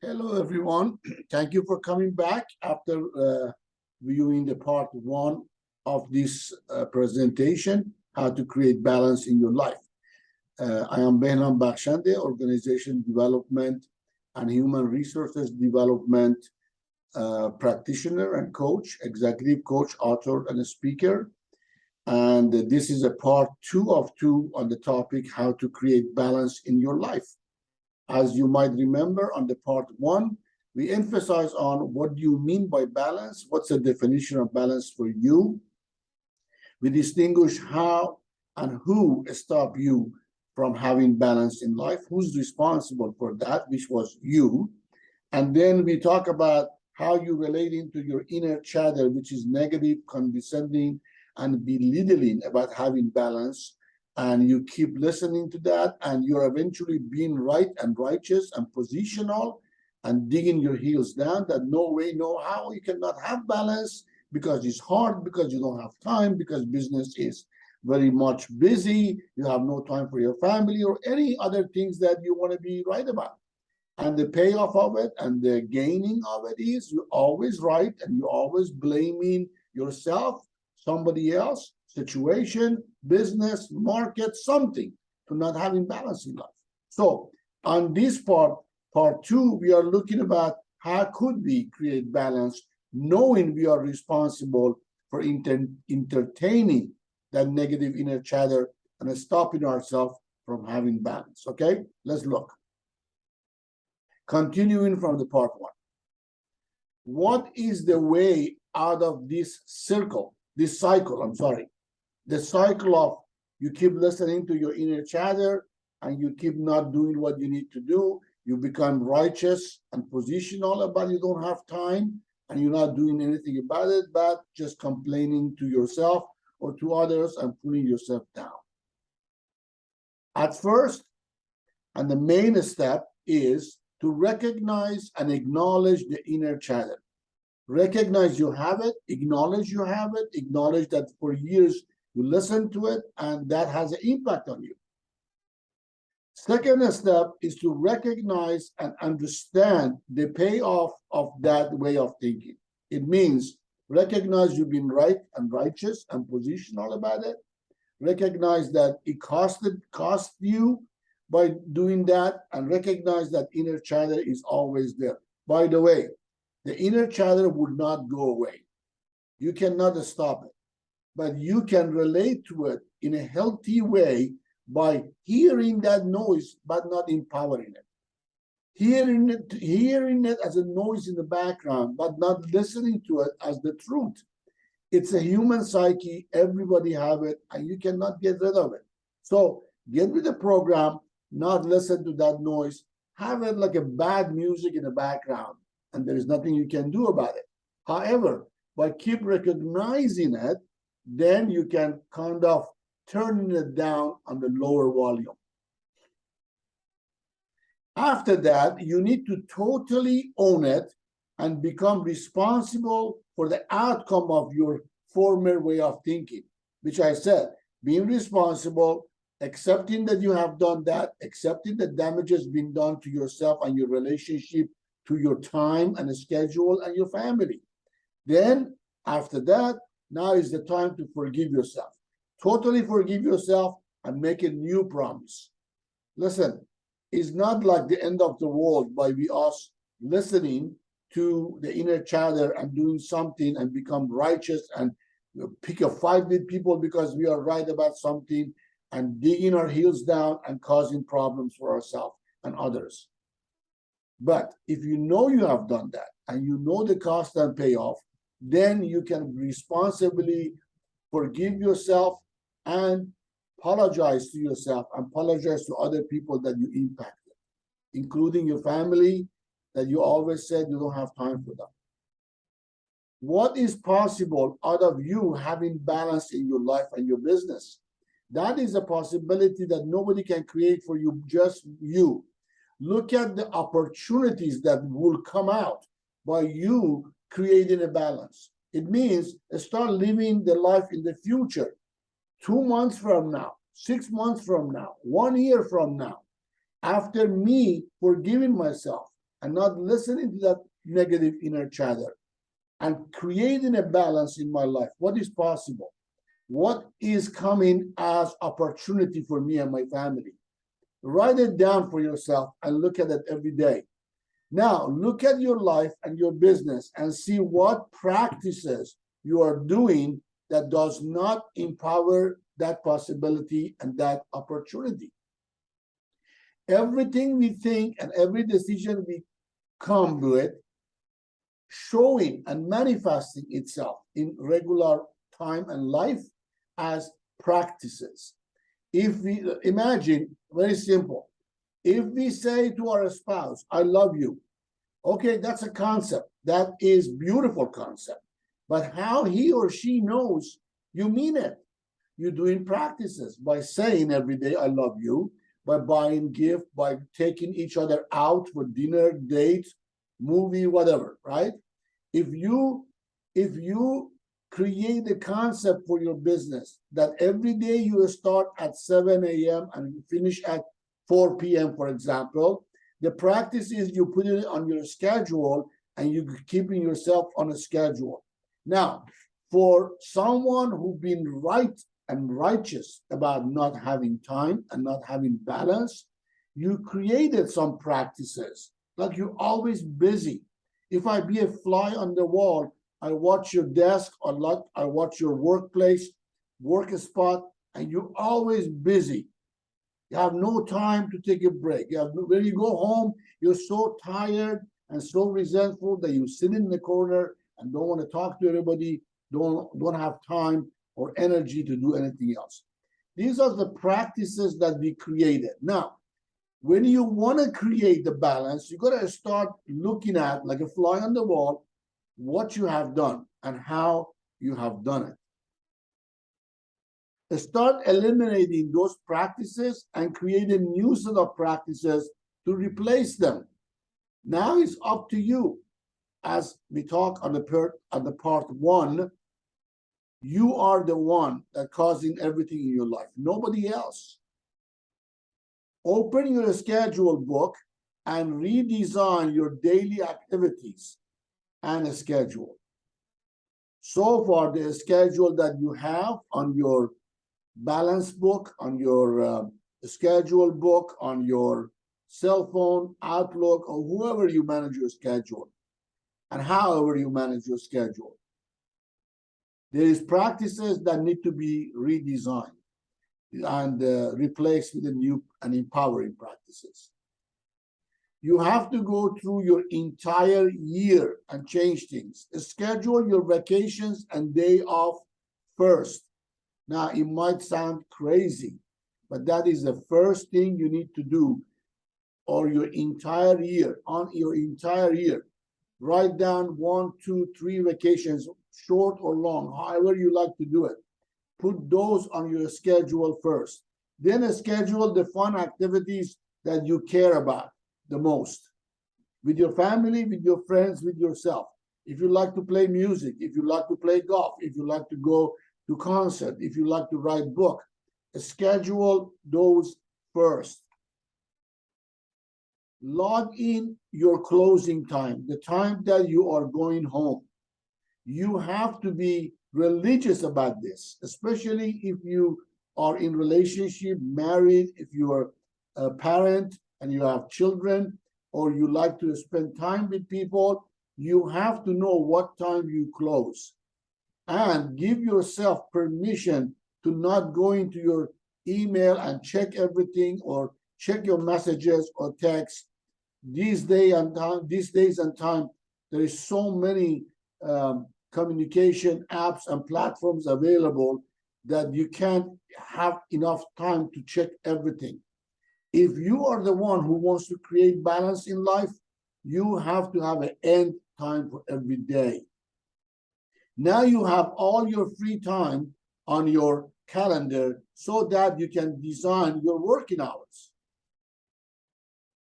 Hello, everyone. Thank you for coming back after viewing the part one of this presentation, how to create balance in your life. I am Behnam Bakhshandeh, Organization Development and Human Resources Development practitioner and coach, executive coach, author, and a speaker. And this is a part two of two on the topic, how to create balance in your life. As you might remember on the part one, we emphasize on what do you mean by balance? What's the definition of balance for you? We distinguish how and who stop you from having balance in life, who's responsible for that, which was you. And then we talk about how you relate into your inner chatter, which is negative, condescending, and belittling about having balance. And you keep listening to that, and you're eventually being right and righteous and positional and digging your heels down that no way, no how you cannot have balance because it's hard, because you don't have time, because business is very much busy, you have no time for your family or any other things that you want to be right about. And the payoff of it and the gaining of it is you're always right and you're always blaming yourself, somebody else, situation, business, market, something to not having balance in life. So on this part two, we are looking about how could we create balance, knowing we are responsible for entertaining that negative inner chatter and stopping ourselves from having balance. Okay, let's look. Continuing from the part one. What is the way out of this cycle, the cycle of you keep listening to your inner chatter and you keep not doing what you need to do. You become righteous and positional, but you don't have time and you're not doing anything about it, but just complaining to yourself or to others and pulling yourself down. At first, and the main step is to recognize and acknowledge the inner chatter. Recognize you have it, acknowledge you have it, acknowledge that for years you listen to it and that has an impact on you. Second step is to recognize and understand the payoff of that way of thinking. It means recognize you've been right and righteous and positional about it. Recognize that it cost you by doing that, and recognize that inner chatter is always there. By the way, the inner chatter would not go away. You cannot stop it, but you can relate to it in a healthy way by hearing that noise, but not empowering it. Hearing it as a noise in the background, but not listening to it as the truth. It's a human psyche. Everybody have it, and you cannot get rid of it. So get with the program, not listen to that noise. Have it like a bad music in the background, and there is nothing you can do about it. However, by keep recognizing it, then you can kind of turn it down on the lower volume. After that, you need to totally own it and become responsible for the outcome of your former way of thinking, which I said, being responsible, accepting that you have done that, accepting the damage has been done to yourself and your relationship, to your time and schedule and your family. Then after that, now is the time to forgive yourself. Totally forgive yourself and make a new promise. Listen, it's not like the end of the world by us listening to the inner chatter and doing something and become righteous and pick a fight with people because we are right about something and digging our heels down and causing problems for ourselves and others. But if you know you have done that and you know the cost and payoff, then you can responsibly forgive yourself and apologize to yourself and apologize to other people that you impacted, including your family that you always said you don't have time for them. What is possible out of you having balance in your life and your business? That is a possibility that nobody can create for you, just you. Look at the opportunities that will come out by you creating a balance. It means start living the life in the future. 2 months from now, 6 months from now, 1 year from now, after me forgiving myself and not listening to that negative inner chatter, and creating a balance in my life. What is possible? What is coming as opportunity for me and my family? Write it down for yourself and look at it every day. Now, look at your life and your business and see what practices you are doing that does not empower that possibility and that opportunity. Everything we think and every decision we come with, showing and manifesting itself in regular time and life as practices. If we imagine, very simple, if we say to our spouse, I love you, okay, that's a concept. That is beautiful concept. But how he or she knows you mean it? You're doing practices by saying every day, I love you, by buying gift, by taking each other out for dinner, date, movie, whatever, right? If you create a concept for your business that every day you start at 7 a.m. and you finish at 4 p.m., for example, the practice is you put it on your schedule and you're keeping yourself on a schedule. Now, for someone who's been right and righteous about not having time and not having balance, you created some practices, like you're always busy. If I be a fly on the wall, I watch your desk, or like I watch your workplace, work spot, and you're always busy. You have no time to take a break. When you go home, you're so tired and so resentful that you sit in the corner and don't want to talk to anybody, don't have time or energy to do anything else. These are the practices that we created. Now, when you want to create the balance, you got to start looking at, like a fly on the wall, what you have done and how you have done it. Start eliminating those practices and create a new set of practices to replace them. Now it's up to you. As we talk on the part one, you are the one that causing everything in your life, nobody else. Open your schedule book and redesign your daily activities and a schedule. So far, the schedule that you have on your balance book, on your schedule book, on your cell phone, Outlook, or whoever you manage your schedule, and however you manage your schedule, there is practices that need to be redesigned and replaced with the new and empowering practices. You have to go through your entire year and change things. Schedule your vacations and day off first. Now, it might sound crazy, but that is the first thing you need to do, or your entire year, on your entire year. Write down 1, 2, 3 vacations, short or long, however you like to do it. Put those on your schedule first. Then schedule the fun activities that you care about the most, with your family, with your friends, with yourself. If you like to play music, if you like to play golf, if you like to go to concert, if you like to write book, schedule those first. Log in your closing time, the time that you are going home. You have to be religious about this, especially if you are in relationship, married, if you are a parent and you have children, or you like to spend time with people. You have to know what time you close, and give yourself permission to not go into your email and check everything, or check your messages or text. These days and time, there is so many communication apps and platforms available that you can't have enough time to check everything. If you are the one who wants to create balance in life, you have to have an end time for every day. Now you have all your free time on your calendar so that you can design your working hours.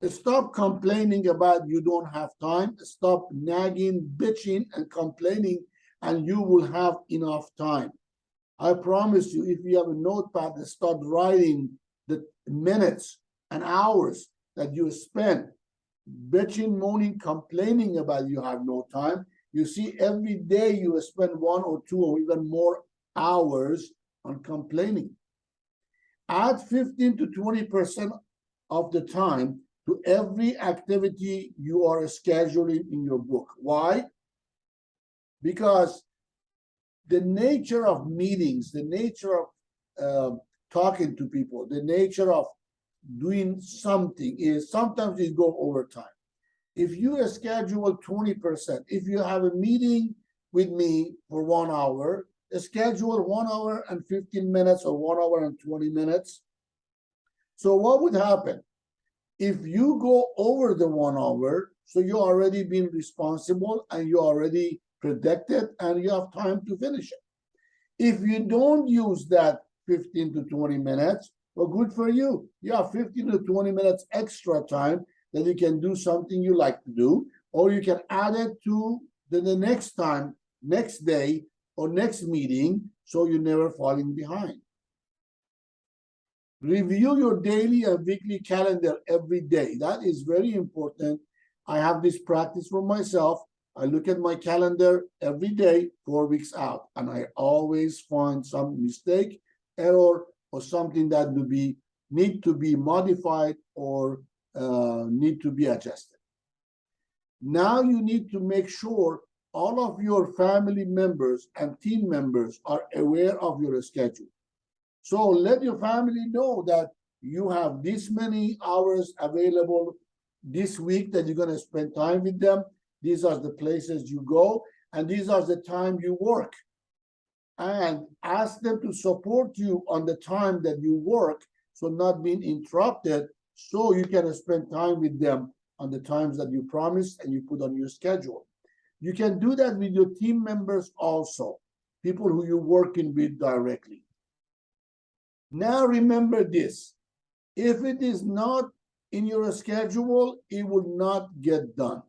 Stop complaining about you don't have time. Stop nagging, bitching, and complaining, and you will have enough time. I promise you, if you have a notepad, start writing the minutes and hours that you spend bitching, moaning, complaining about you have no time. You see, every day you spend 1 or 2 or even more hours on complaining. Add 15 to 20% of the time to every activity you are scheduling in your book. Why? Because the nature of meetings, the nature of talking to people, the nature of doing something is sometimes you go over time. If you schedule 20%, if you have a meeting with me for 1 hour, schedule 1 hour and 15 minutes or 1 hour and 20 minutes. So what would happen? If you go over the 1 hour, so you already been responsible and you already predicted and you have time to finish it. If you don't use that 15 to 20 minutes, well, good for you. You have 15 to 20 minutes extra time that you can do something you like to do, or you can add it to the next time, next day, or next meeting, so you're never falling behind. Review your daily and weekly calendar every day. That is very important. I have this practice for myself. I look at my calendar every day, 4 weeks out, and I always find some mistake, error, or something that would be need to be modified or need to be adjusted. Now you need to make sure all of your family members and team members are aware of your schedule. So let your family know that you have this many hours available this week that you're going to spend time with them. These are the places you go, and these are the time you work. And ask them to support you on the time that you work, so not being interrupted, so you can spend time with them on the times that you promised and you put on your schedule. You can do that with your team members also, people who you're working with directly. Now remember this, if it is not in your schedule, it will not get done.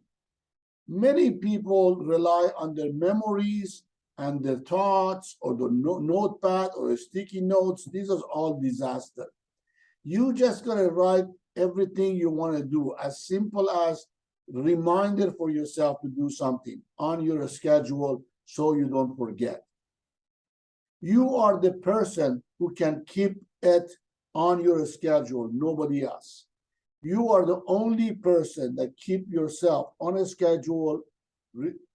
Many people rely on their memories and their thoughts or the notepad or sticky notes. These are all disaster. You just gotta write everything you want to do, as simple as reminder for yourself to do something on your schedule so you don't forget. You are the person who can keep it on your schedule, nobody else. You are the only person that keep yourself on a schedule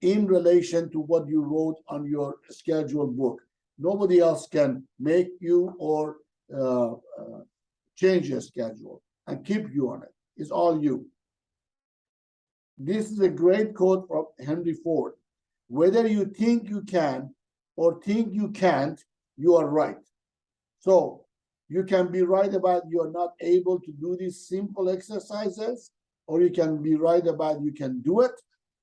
in relation to what you wrote on your schedule book. Nobody else can make you or change your schedule and keep you on it. It's all you. This is a great quote from Henry Ford. Whether you think you can or think you can't, you are right. So you can be right about you're not able to do these simple exercises, or you can be right about you can do it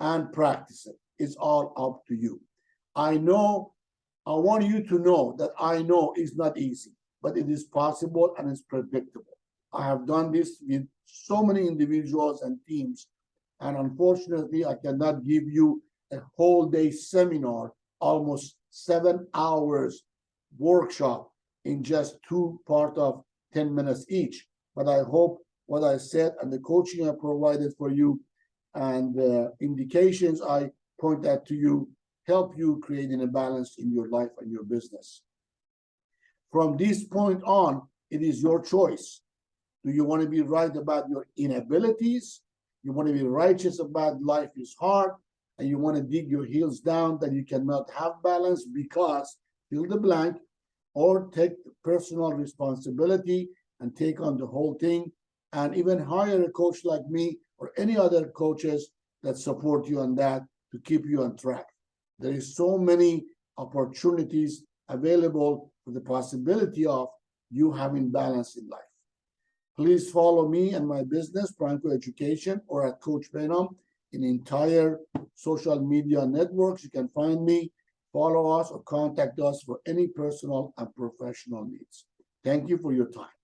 and practice it. It's all up to you. I want you to know that I know it's not easy, but it is possible and it's predictable. I have done this with so many individuals and teams, and unfortunately, I cannot give you a whole day seminar, almost 7 hours workshop in just 2 parts of 10 minutes each. But I hope what I said and the coaching I provided for you and the indications I point out to you help you creating a balance in your life and your business. From this point on, it is your choice. Do you want to be right about your inabilities? You want to be righteous about life is hard, and you want to dig your heels down that you cannot have balance because fill the blank, or take personal responsibility and take on the whole thing, and even hire a coach like me or any other coaches that support you on that to keep you on track. There is so many opportunities available for the possibility of you having balance in life. Please follow me and my business, Franco Education, or at Coach Behnam in entire social media networks. You can find me, follow us, or contact us for any personal and professional needs. Thank you for your time.